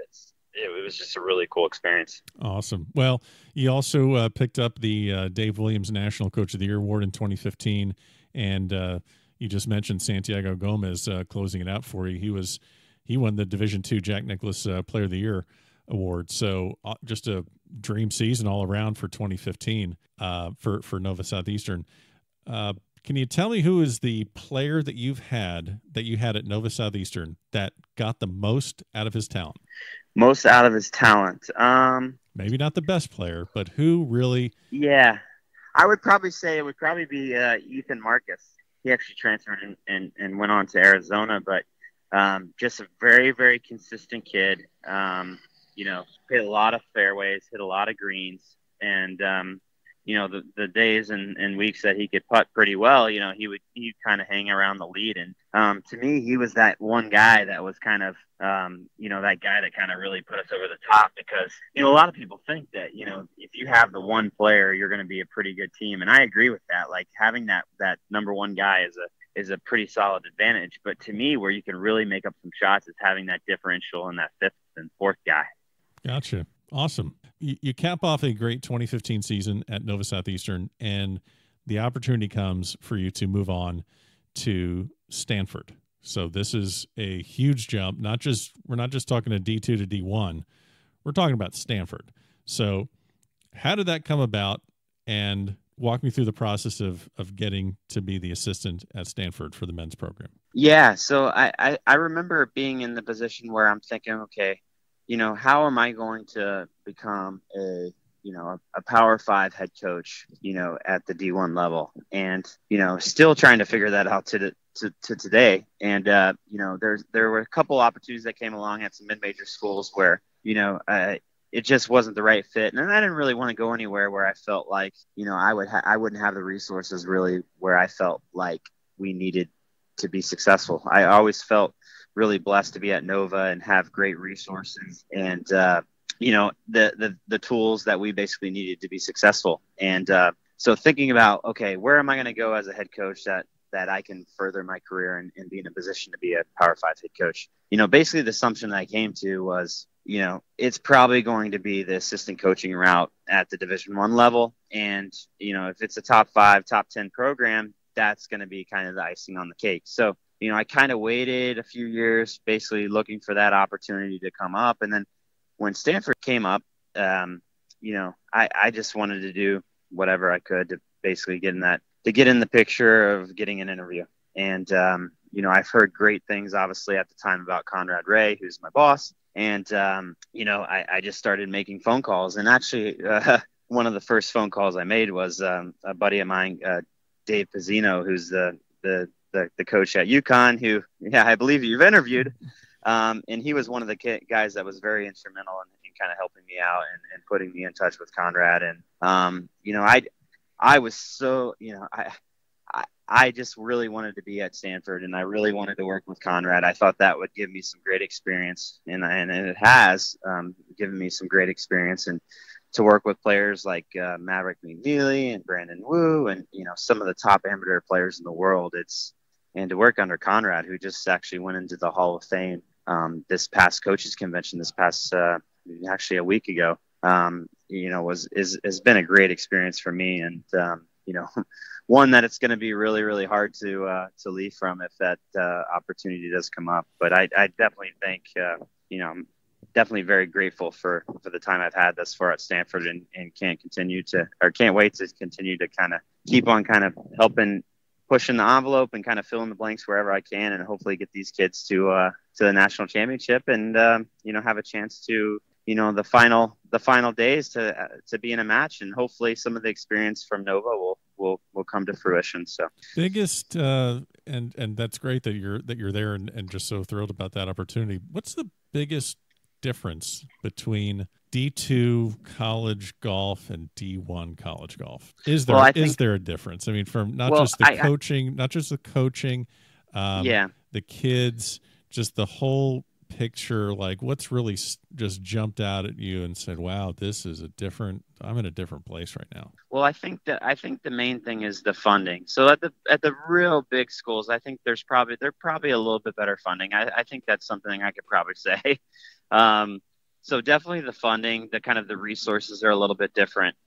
It was just a really cool experience. Awesome. Well, you also picked up the Dave Williams National Coach of the Year Award in 2015, and you just mentioned Santiago Gomez closing it out for you. He won the Division II Jack Nicklaus Player of the Year Award. So just a dream season all around for 2015 for Nova Southeastern. Can you tell me who is the player that you had at Nova Southeastern that got the most out of his talent? Most out of his talent. Maybe not the best player, but who really? Yeah, I would probably say it would probably be Ethan Marcus. He actually transferred and went on to Arizona, but just a very, very consistent kid. Hit a lot of fairways, hit a lot of greens, and the days and weeks that he could putt pretty well, he'd kind of hang around the lead. And to me, he was that one guy that was kind of, that guy that kind of really put us over the top, because, a lot of people think that, if you have the one player, you're going to be a pretty good team. And I agree with that. Like, having that number one guy is a pretty solid advantage. But to me, where you can really make up some shots is having that differential and that fifth and fourth guy. Gotcha. Awesome. You cap off a great 2015 season at Nova Southeastern, and the opportunity comes for you to move on to Stanford. So this is a huge jump. We're not just talking a D2 to D1. We're talking about Stanford. So how did that come about? And walk me through the process of getting to be the assistant at Stanford for the men's program. Yeah. So I remember being in the position where I'm thinking, okay, how am I going to become a Power 5 head coach, at the D1 level, and, still trying to figure that out to today. And, there were a couple opportunities that came along at some mid-major schools where, it just wasn't the right fit. And I didn't really want to go anywhere where I felt like, I wouldn't have the resources really where I felt like we needed to be successful. I always felt really blessed to be at Nova and have great resources and, the tools that we basically needed to be successful. And so thinking about, okay, where am I going to go as a head coach that I can further my career and be in a position to be a Power 5 head coach? Basically the assumption that I came to was, it's probably going to be the assistant coaching route at the Division I level. And, if it's a top 5, top 10 program, that's going to be kind of the icing on the cake. So, I kind of waited a few years, basically looking for that opportunity to come up. And then when Stanford came up, I just wanted to do whatever I could to basically get in the picture of getting an interview. And, I've heard great things, obviously, at the time about Conrad Ray, who's my boss. And, I just started making phone calls. And actually, one of the first phone calls I made was a buddy of mine, Dave Pizzino, who's the coach at UConn, who, I believe you've interviewed. And he was one of the guys that was very instrumental in kind of helping me out and putting me in touch with Conrad. And, I was so, I just really wanted to be at Stanford, and I really wanted to work with Conrad. I thought that would give me some great experience, and it has given me some great experience. And to work with players like Maverick McNeely and Brandon Wu and, some of the top amateur players in the world, and to work under Conrad, who just actually went into the Hall of Fame this past coaches convention actually a week ago, has been a great experience for me. And, one that it's going to be really, really hard to leave from if that opportunity does come up. But I definitely think, I'm definitely very grateful for the time I've had thus far at Stanford, and can't wait to continue to kind of keep on kind of helping pushing the envelope and kind of fill in the blanks wherever I can, and hopefully get these kids to the national championship and, have a chance to, the final days to be in a match, and hopefully some of the experience from Nova will come to fruition. So biggest, and that's great that you're there and just so thrilled about that opportunity. What's the biggest difference between D2 college golf and D1 college golf? Is there a difference? I mean, from not just the coaching, the kids, just the whole picture, like what's really just jumped out at you and said, wow, this is a different I'm in a different place right now? Well, I think the main thing is the funding. So at the real big schools, I think they're probably a little bit better funding. I think that's something I could probably say. So definitely the funding, the kind of the resources are a little bit different.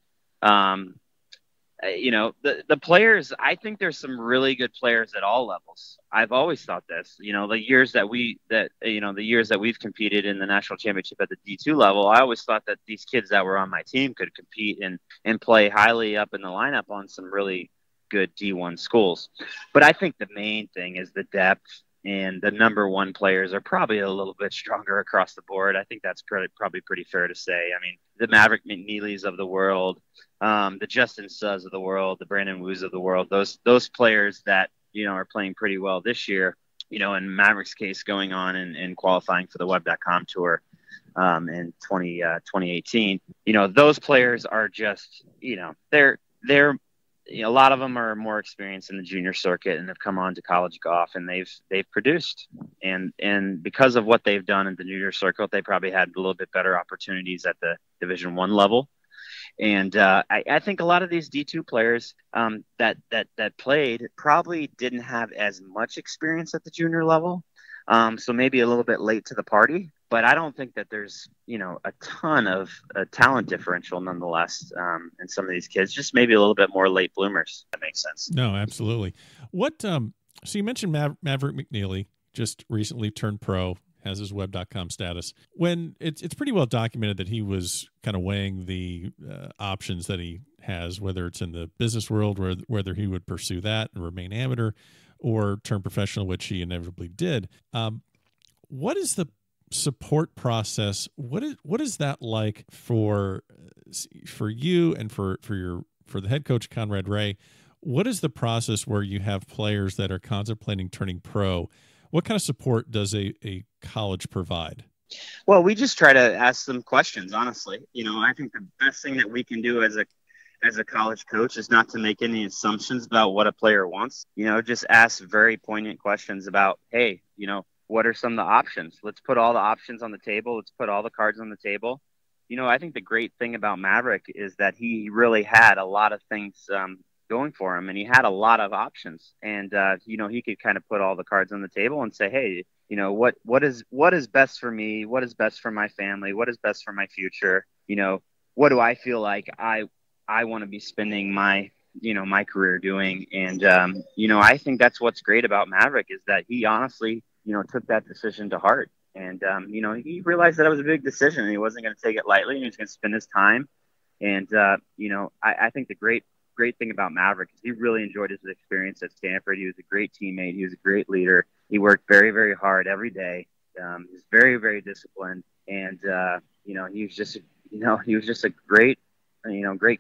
The players, I think there's some really good players at all levels. I've always thought this, the years that we've competed in the national championship at the D2 level, I always thought that these kids that were on my team could compete and play highly up in the lineup on some really good D1 schools. But I think the main thing is the depth, and the number one players are probably a little bit stronger across the board. I think that's probably pretty fair to say. I mean, the Maverick McNeelys of the world, the Justin Suzz of the world, the Brandon Woos of the world, those players that, are playing pretty well this year, in Maverick's case, going on and qualifying for the web.com tour in 2018, those players are just, they're a lot of them are more experienced in the junior circuit and have come on to college golf, and they've produced, and because of what they've done in the junior circuit, they probably had a little bit better opportunities at the Division I level. And I think a lot of these D2 players that played probably didn't have as much experience at the junior level, so maybe a little bit late to the party. But I don't think that there's, a ton of talent differential nonetheless in some of these kids, just maybe a little bit more late bloomers. That makes sense. No, absolutely. What, so you mentioned Maverick McNeely just recently turned pro, has his web.com status. When it's pretty well documented that he was kind of weighing the options that he has, whether it's in the business world, whether he would pursue that and remain amateur or turn professional, which he inevitably did. What is the support process? What is that like for you and for the head coach Conrad Ray? What is the process where you have players that are contemplating turning pro? What kind of support does a college provide? Well, we just try to ask them questions, honestly. I think the best thing that we can do as a college coach is not to make any assumptions about what a player wants. Just ask very poignant questions about, hey, what are some of the options? Let's put all the options on the table. Let's put all the cards on the table. I think the great thing about Maverick is that he really had a lot of things going for him, and he had a lot of options. And, he could kind of put all the cards on the table and say, hey, what is best for me? What is best for my family? What is best for my future? What do I feel like I want to be spending my career doing? And, I think that's what's great about Maverick is that he honestly, took that decision to heart. And, he realized that it was a big decision and he wasn't going to take it lightly. He was going to spend his time. And, I think the great thing about Maverick is he really enjoyed his experience at Stanford. He was a great teammate. He was a great leader. He worked very, very hard every day. He was very, very disciplined. And, he was just a great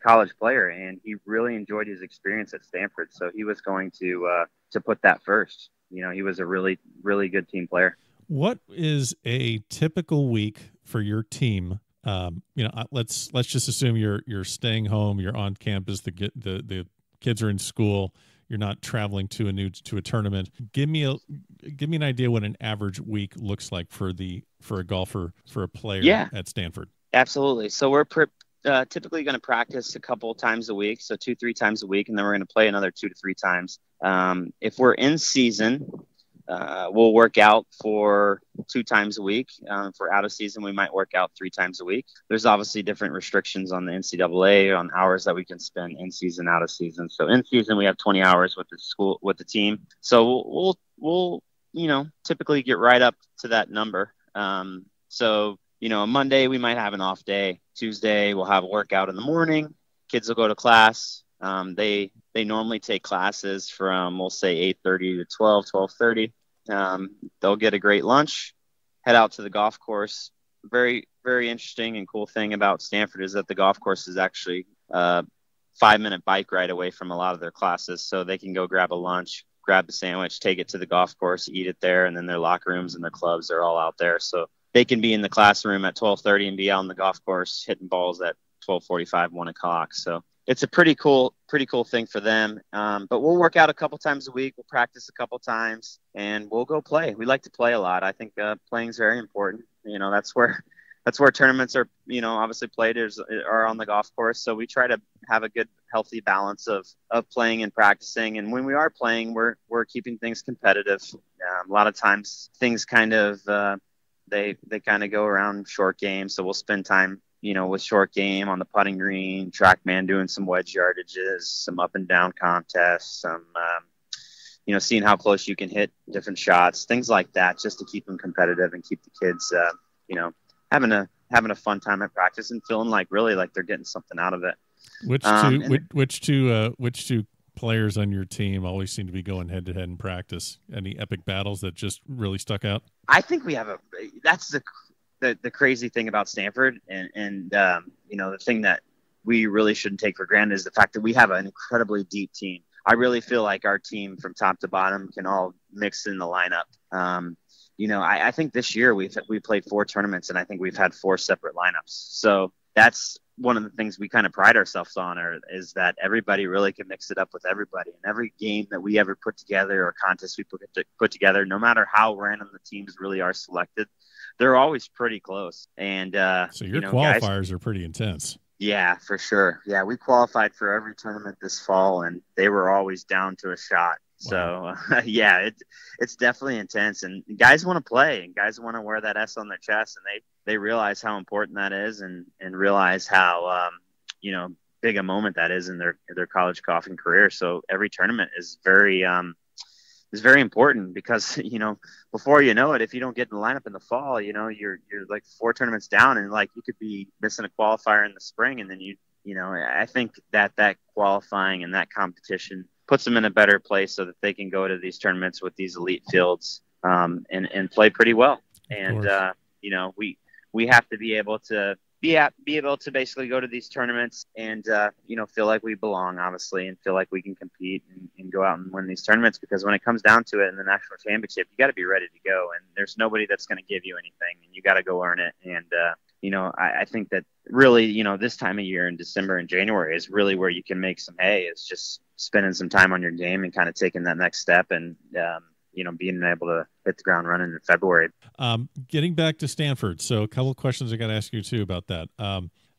college player, and he really enjoyed his experience at Stanford. So he was going to put that first. He was a really, really good team player. What is a typical week for your team? Let's just assume you're staying home, you're on campus, the kids are in school, you're not traveling to a tournament. Give me an idea what an average week looks like for a golfer, for a player at Stanford. Absolutely. So we're typically going to practice a couple times a week, so 2-3 times a week, and then we're going to play another 2 to 3 times. If we're in season, we'll work out for 2 times a week. If we're out of season, we might work out 3 times a week. There's obviously different restrictions on the NCAA on hours that we can spend in season, out of season. So in season, we have 20 hours with the team. So we'll typically get right up to that number. On Monday, we might have an off day. Tuesday, we'll have a workout in the morning. Kids will go to class. They normally take classes from, we'll say, 8:30 to 12:30. They'll get a great lunch, head out to the golf course. Very, very interesting and cool thing about Stanford is that the golf course is actually a 5-minute bike ride away from a lot of their classes. So they can go grab a lunch, grab the sandwich, take it to the golf course, eat it there, and then their locker rooms and their clubs are all out there. So they can be in the classroom at 12:30 and be out on the golf course hitting balls at 12:45, 1 o'clock. So it's a pretty cool thing for them. But we'll work out a couple times a week. We'll practice a couple times, and we'll go play. We like to play a lot. I think playing is very important. That's where that's where tournaments are, obviously played are on the golf course. So we try to have a good, healthy balance of playing and practicing. And when we are playing, we're keeping things competitive. A lot of times things kind of, they kind of go around short game. So we'll spend time, with short game on the putting green, TrackMan doing some wedge yardages, some up and down contests, some, seeing how close you can hit different shots, things like that, just to keep them competitive and keep the kids, having a fun time at practice and feeling like they're getting something out of it. Which two players on your team always seem to be going head to head in practice? Any epic battles that just really stuck out? I think we have that's the crazy thing about Stanford, and the thing that we really shouldn't take for granted is the fact that we have an incredibly deep team. I really feel like our team from top to bottom can all mix in the lineup. I think this year we played 4 tournaments, and I think we've had 4 separate lineups. So that's one of the things we kind of pride ourselves on, is that everybody really can mix it up with everybody. And every game that we ever put together or contest we put together, no matter how random the teams really are selected, they're always pretty close. And so your qualifiers are pretty intense. Yeah, for sure. Yeah, we qualified for every tournament this fall, and they were always down to a shot. Wow. So, it's definitely intense. And guys want to play, and guys want to wear that S on their chest, and they realize how important that is, and realize how, big a moment that is in their college golfing career. So every tournament is very important, because, before you know it, if you don't get in the lineup in the fall, you're like 4 tournaments down, and like you could be missing a qualifier in the spring. And then I think that qualifying and that competition puts them in a better place so that they can go to these tournaments with these elite fields, and play pretty well. And, we have to be able to be able to basically go to these tournaments and, feel like we belong, obviously, and feel like we can compete and go out and win these tournaments, because when it comes down to it in the national championship, you got to be ready to go, and there's nobody that's going to give you anything, and you got to go earn it. And, I think that really, this time of year in December and January is really where you can make some hay. It's just spending some time on your game and kind of taking that next step, and, being able to hit the ground running in February. Getting back to Stanford. So a couple of questions I got to ask you too about that.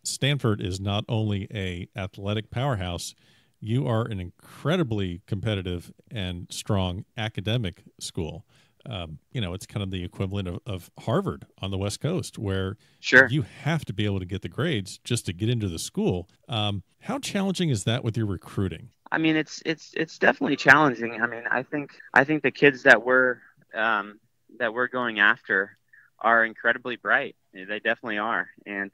Stanford is not only a athletic powerhouse, you are an incredibly competitive and strong academic school. It's kind of the equivalent of Harvard on the West Coast, where sure, you have to be able to get the grades just to get into the school. How challenging is that with your recruiting? I mean, it's definitely challenging. I mean, I think the kids that we're going after are incredibly bright. They definitely are, and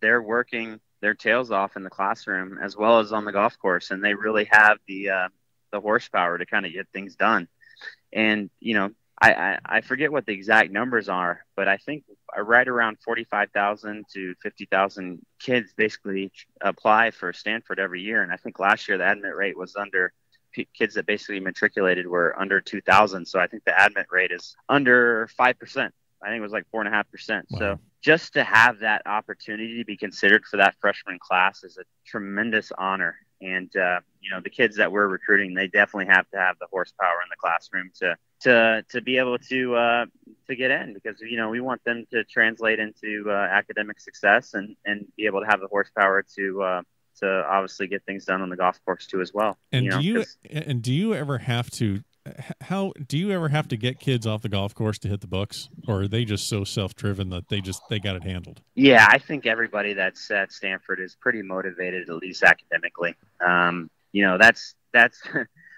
they're working their tails off in the classroom as well as on the golf course, and they really have the horsepower to kind of get things done. And I forget what the exact numbers are, but I think right around 45,000 to 50,000 kids basically apply for Stanford every year. And I think last year the admit rate was kids that basically matriculated were under 2,000. So I think the admit rate is under 5%. I think it was like 4.5%. Wow. So just to have that opportunity to be considered for that freshman class is a tremendous honor. And, the kids that we're recruiting, they definitely have to have the horsepower in the classroom to be able to get in, because, we want them to translate into academic success and be able to have the horsepower to obviously get things done on the golf course too as well. And do you ever have to get kids off the golf course to hit the books, or are they just so self-driven that they got it handled? Yeah, I think everybody that's at Stanford is pretty motivated, at least academically.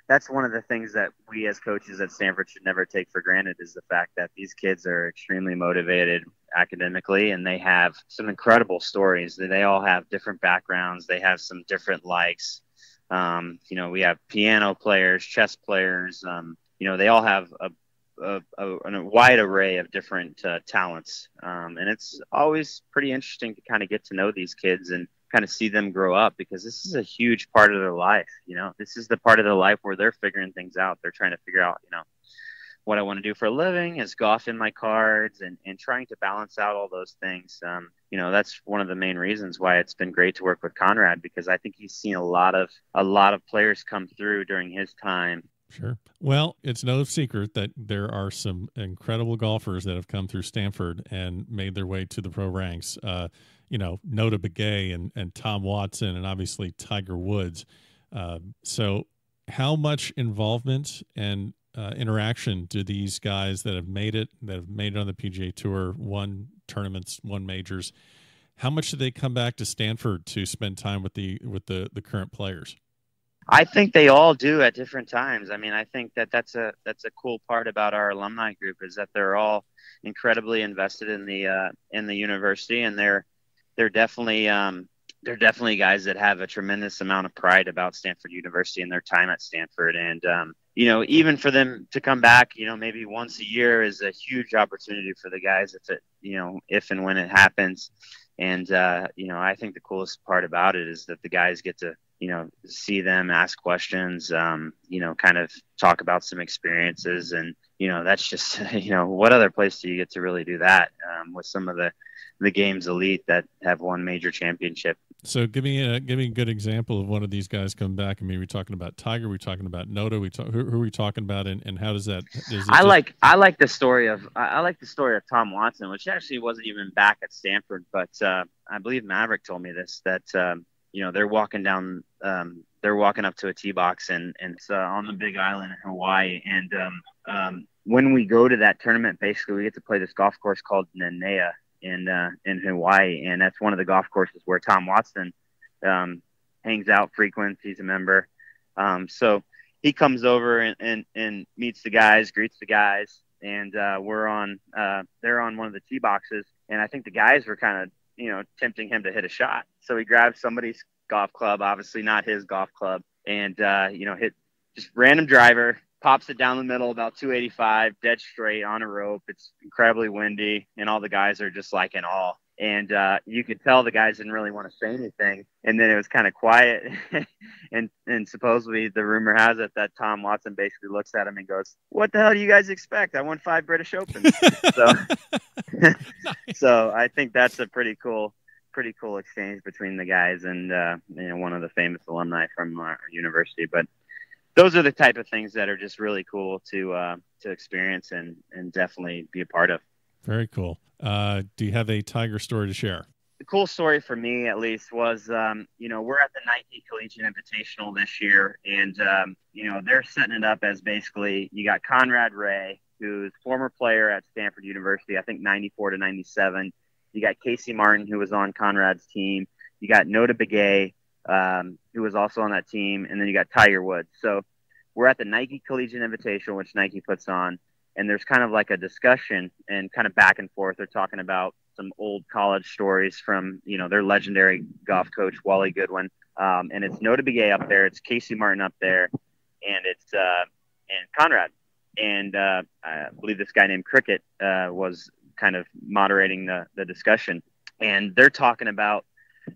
That's one of the things that we as coaches at Stanford should never take for granted, is the fact that these kids are extremely motivated academically, and they have some incredible stories. They all have different backgrounds. They have some different likes. We have piano players, chess players. They all have a wide array of different talents. And it's always pretty interesting to kind of get to know these kids and kind of see them grow up, because this is a huge part of their life. This is the part of their life where they're figuring things out. They're trying to figure out, what I want to do for a living, is golf in my cards, and trying to balance out all those things. That's one of the main reasons why it's been great to work with Conrad, because I think he's seen a lot of players come through during his time Sure. Well, it's no secret that there are some incredible golfers that have come through Stanford and made their way to the pro ranks. Nota Begay and Tom Watson, and obviously Tiger Woods. So how much involvement and interaction do these guys that have made it on the PGA Tour, won tournaments, won majors, how much do they come back to Stanford to spend time with the current players? I think they all do at different times. I mean, I think that's a cool part about our alumni group, is that they're all incredibly invested in the university, and they're definitely guys that have a tremendous amount of pride about Stanford University and their time at Stanford. And even for them to come back, maybe once a year is a huge opportunity for the guys if and when it happens. And I think the coolest part about it is that the guys get to see them, ask questions, kind of talk about some experiences. And, that's just, what other place do you get to really do that with some of the game's elite that have won major championship? So give me a good example of one of these guys coming back. I mean, we're talking about Tiger, we're talking about Noda, who are we talking about, and how does that? I like the story of Tom Watson, which actually wasn't even back at Stanford, but I believe Maverick told me this, that they're walking up to a tee box, and it's on the Big Island in Hawaii, and when we go to that tournament, basically we get to play this golf course called Nanea in Hawaii, and that's one of the golf courses where Tom Watson hangs out frequent. He's a member, so he comes over and meets the guys, greets the guys, and they're on one of the tee boxes, and I think the guys were kind of tempting him to hit a shot, so he grabs somebody's golf club, obviously not his golf club, and hit just random driver, pops it down the middle about 285, dead straight on a rope. It's incredibly windy, and all the guys are just like in awe. And you could tell the guys didn't really want to say anything. And then it was kind of quiet. and supposedly the rumor has it that Tom Watson basically looks at him and goes, "What the hell do you guys expect? I won 5 British Opens." So I think that's a pretty cool exchange between the guys and one of the famous alumni from our university. But those are the type of things that are just really cool to experience and definitely be a part of. Very cool. Do you have a Tiger story to share? The cool story for me, at least, was, we're at the Nike Collegiate Invitational this year, and, they're setting it up as basically you got Conrad Ray, who's former player at Stanford University, I think 94 to 97. You got Casey Martin, who was on Conrad's team. You got Nota Begay, who was also on that team, and then you got Tiger Woods. So we're at the Nike Collegiate Invitational, which Nike puts on, and there's kind of like a discussion and kind of back and forth. They're talking about some old college stories from, their legendary golf coach, Wally Goodwin. And it's Nota Begay up there, it's Casey Martin up there, and it's and Conrad. And I believe this guy named Cricket was kind of moderating the discussion. And they're talking about,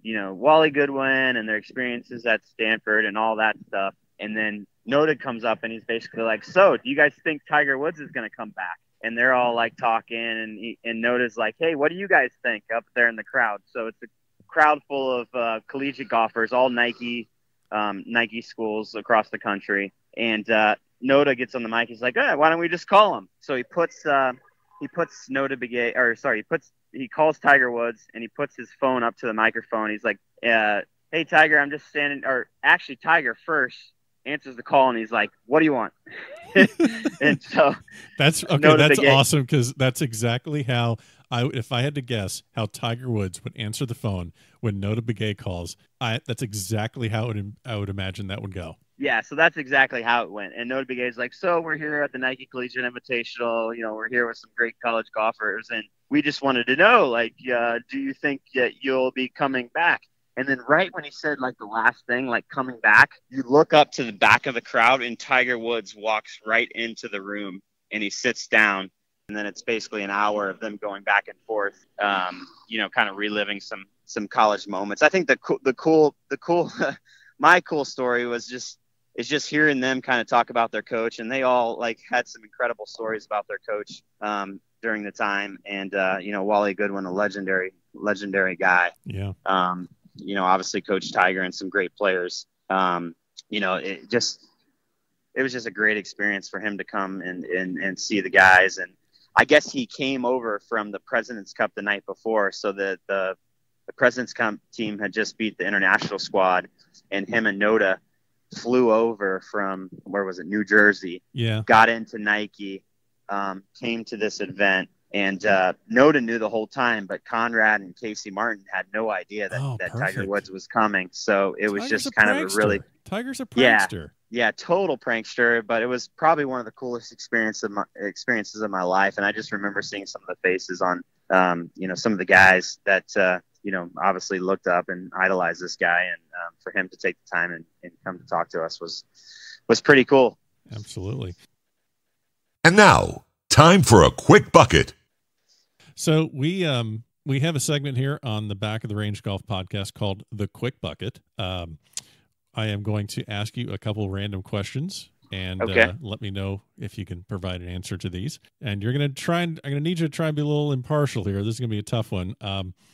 Wally Goodwin and their experiences at Stanford and all that stuff. And then Noda comes up and he's basically like, "So do you guys think Tiger Woods is going to come back?" And they're all like talking, and Noda's like, "Hey, what do you guys think?" up there in the crowd. So it's a crowd full of collegiate golfers, all Nike schools across the country. And Noda gets on the mic. He's like, "Why don't we just call him?" So he puts Nota Begay, he calls Tiger Woods, and he puts his phone up to the microphone. He's like, "Hey, Tiger, I'm just standing," or actually Tiger first answers the call, and he's like, "What do you want?" And so that's awesome, because that's exactly how if I had to guess how Tiger Woods would answer the phone when Nota Begay calls, that's exactly how I would imagine that would go. Yeah, so that's exactly how it went. And Nota Begay is like, "So we're here at the Nike Collegiate Invitational. We're here with some great college golfers, and we just wanted to know, do you think that you'll be coming back?" And then right when he said, the last thing, coming back, you look up to the back of the crowd, and Tiger Woods walks right into the room, and he sits down. And then it's basically an hour of them going back and forth, kind of reliving some college moments. I think the cool my cool story was just hearing them kind of talk about their coach, and they all had some incredible stories about their coach during the time. And Wally Goodwin, a legendary guy. Yeah. Obviously Coach Tiger and some great players. It's just a great experience for him to come and see the guys. And I guess he came over from the President's Cup the night before. So the President's Cup team had just beat the international squad, and him and Noda flew over from, where was it, New Jersey, got into Nike, came to this event, and Noda knew the whole time, but Conrad and Casey Martin had no idea that Tiger Woods was coming. So it was just kind of a really... Tiger's a prankster. Yeah, total prankster, but it was probably one of the coolest experiences of my life. And I just remember seeing some of the faces on, some of the guys that, obviously looked up and idolized this guy. And for him to take the time and come to talk to us was pretty cool. Absolutely. And now, time for a quick bucket. So we have a segment here on the Back of the Range Golf podcast called The Quick Bucket. I am going to ask you a couple random questions, and let me know if you can provide an answer to these. And I'm going to need you to try and be a little impartial here. This is going to be a tough one.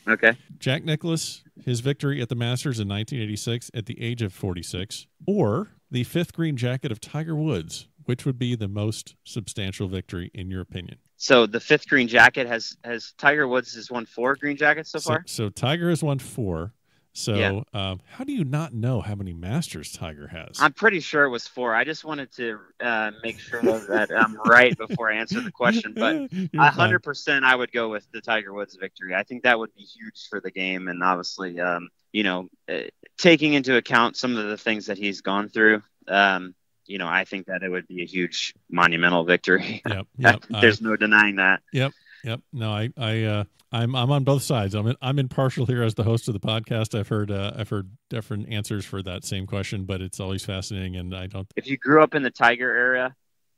Okay. Jack Nicklaus, his victory at the Masters in 1986 at the age of 46, or the 5th green jacket of Tiger Woods, which would be the most substantial victory in your opinion? So the 5th green jacket has Tiger Woods has won 4 green jackets so far? So Tiger has won 4. So how do you not know how many Masters Tiger has? I'm pretty sure it was 4. I just wanted to make sure that I'm right before I answer the question. But 100% I would go with the Tiger Woods victory. I think that would be huge for the game. And obviously, taking into account some of the things that he's gone through, I think that it would be a huge monumental victory. Yep. There's no denying that. Yep. No, I'm on both sides. I'm impartial here as the host of the podcast. I've heard different answers for that same question, but it's always fascinating. And I don't. If you grew up in the Tiger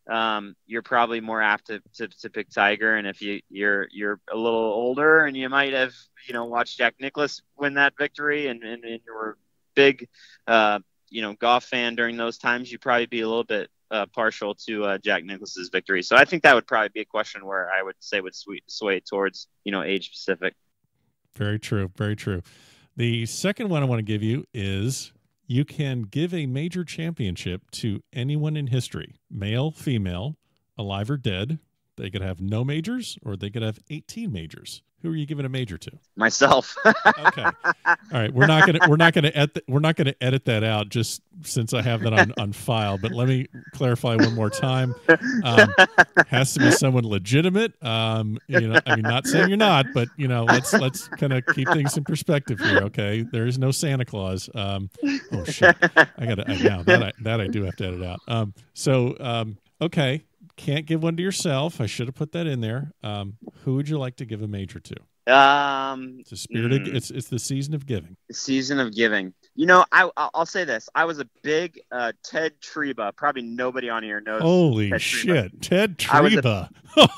era, you're probably more apt to pick Tiger. And if you're a little older and you might have watched Jack Nicklaus win that victory, and you were a big golf fan during those times, you'd probably be a little bit partial to Jack Nicklaus's victory. So I think that would probably be a question where I would say would sway towards age specific. Very true. Very true. The second one I want to give you is you can give a major championship to anyone in history, male, female, alive or dead. They could have no majors, or they could have 18 majors. Who are you giving a major to? Myself. Okay. All right. We're not gonna edit that out, just since I have that on file. But let me clarify one more time. Has to be someone legitimate. Not saying you're not, but let's kind of keep things in perspective here. Okay. There is no Santa Claus. Oh shit. I do have to edit out. Okay. Can't give one to yourself. I should have put that in there. Who would you like to give a major to? It's a spirit. It's the season of giving. The season of giving. I'll say this. I was a big Ted Treba. Probably nobody on here knows. Holy Ted shit, Ted Treba.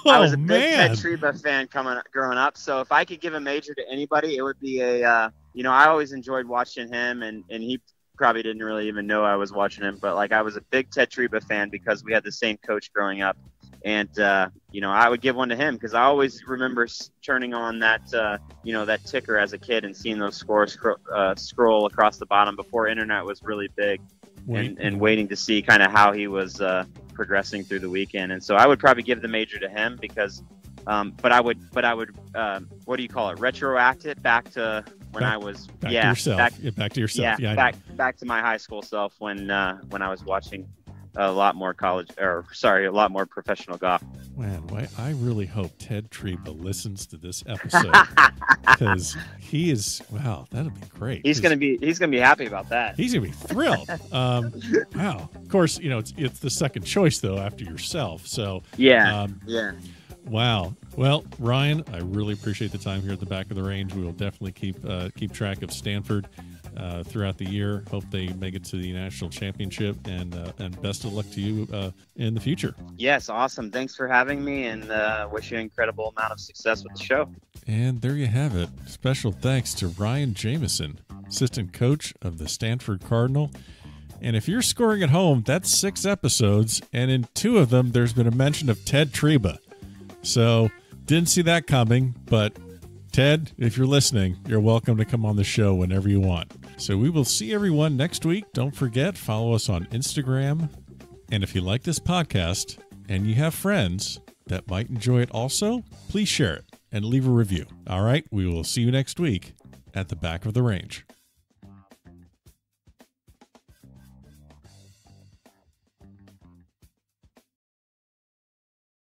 I was a big Ted Treba fan growing up. So if I could give a major to anybody, it would be I always enjoyed watching him, and he probably didn't really even know I was watching him, but I was a big Ted Treba fan because we had the same coach growing up, and I would give one to him because I always remember turning on that that ticker as a kid and seeing those scores scroll across the bottom before internet was really big, and waiting to see kind of how he was progressing through the weekend. And so I would probably give the major to him because but I would what do you call it, retroact it back to when I was back to yourself. Back to my high school self when I was watching a lot more professional golf. Man, I really hope Ted Treba listens to this episode because he is that'll be great. He's gonna be happy about that. He's gonna be thrilled. Wow. Of course, it's the second choice though after yourself. So yeah. Wow. Well, Ryan, I really appreciate the time here at the Back of the Range. We will definitely keep track of Stanford throughout the year. Hope they make it to the national championship, and best of luck to you in the future. Yes, awesome. Thanks for having me, and wish you an incredible amount of success with the show. And there you have it. Special thanks to Ryan Jamison, assistant coach of the Stanford Cardinal. And if you're scoring at home, that's 6 episodes, and in 2 of them, there's been a mention of Ted Treba. So didn't see that coming, but Ted, if you're listening, you're welcome to come on the show whenever you want. So we will see everyone next week. Don't forget, follow us on Instagram, And if you like this podcast and you have friends that might enjoy it also, please share it and leave a review. All right, we will see you next week at the back of the range.